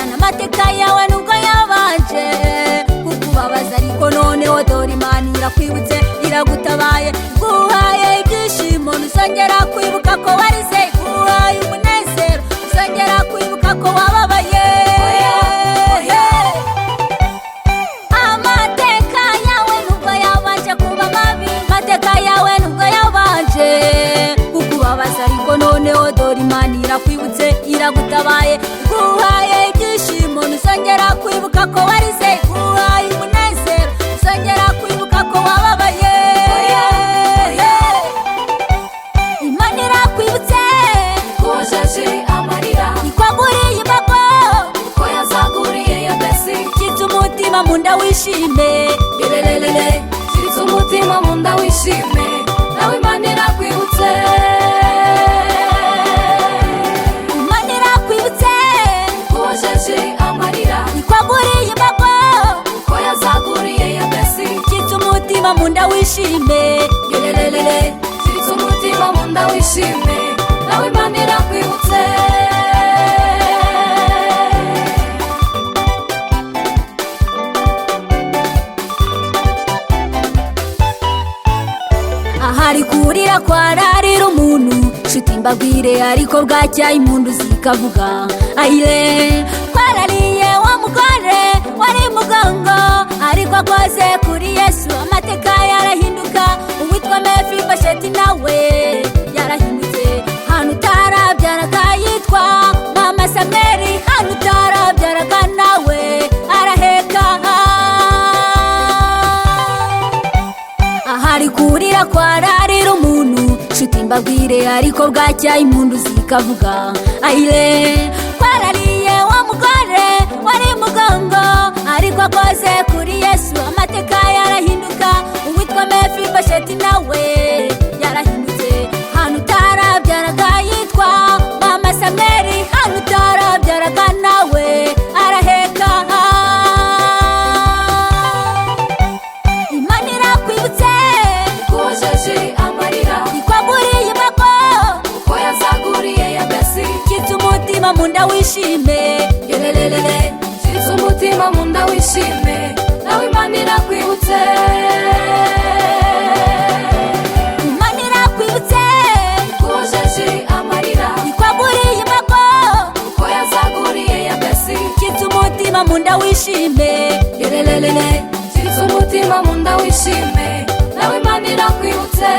n'amateka yawe nubwo yabanje kukubabaza, ariko noneho dore Imana irakwibutse iragutabaye, iguhaye ibyishimo ntuzongera kwibuka ko warize, iguhaye umunezero ntuzongera kwibuka ko wababaye. Amateka yawe nubwo yabanje kuba mabi, amateka yawe nubwo yabanje kukubabaza, ariko noneho dore Imana irakwibutse iragutabaye, iguhaye ibyishimo ntuzongera kwibuka ko warize, iguhaye umunezero ntuzongera kwibuka ko wababaye. Imana irakwibutse ikojeje amarira, ikwaguriye imbago ko yazaguriye Yabesi, kiza umutima mu nda wishime, lelelele kiza umutima mu nda wishime, nawe Imana irakwibutse. Imana irakwibutse ikojeje amarira, ikwaguriye imbago ko yazaguriye Yabesi, kiza umutima mu nda wishime, lelelele kiza umutima mu nda wishime, nawe Imana irakwibutse. ahari kurira kwararira umuntu, nshuti mbabwire ariko bwacya impundu zikavuga, ayire kwarariye wa mugore wari mugongo, ariko akoze kuri Yesu amateka yarahinduka, uwitwa Mefibosheti nawe yarahindutse, hano utarabyaraga yitwa Mama Samweli, hano utarabyaraga nawe araheka. ahari kurira kwararira umuntu, nshuti mbabwire ariko bwacya impundu zikavuga, ayire kwarariye wa mugore wari mugongo, ariko akoze kuri Yesu amateka yarahinduka, uwitwa Mefibosheti nawe yarahindutse, hano utarabyaraga yitwa Mama Samweli, hano utarabyaraga nawe araheka. Imana irakwibutse ikojeje amarira, ikwaguriye imbago ko yazaguriye Yabesi, kiza umutima mu nda wishime, lelelele kiza umutima mu nda wishime, nawe Imana irakwibutse. Imana irakwibutse ikojeje amarira, ikwaguriye imbago ko yazaguriye Yabesi, kiza umutima mu nda wishime, lelelele kiza umutima mu nda wishime, nawe Imana irakwibutse.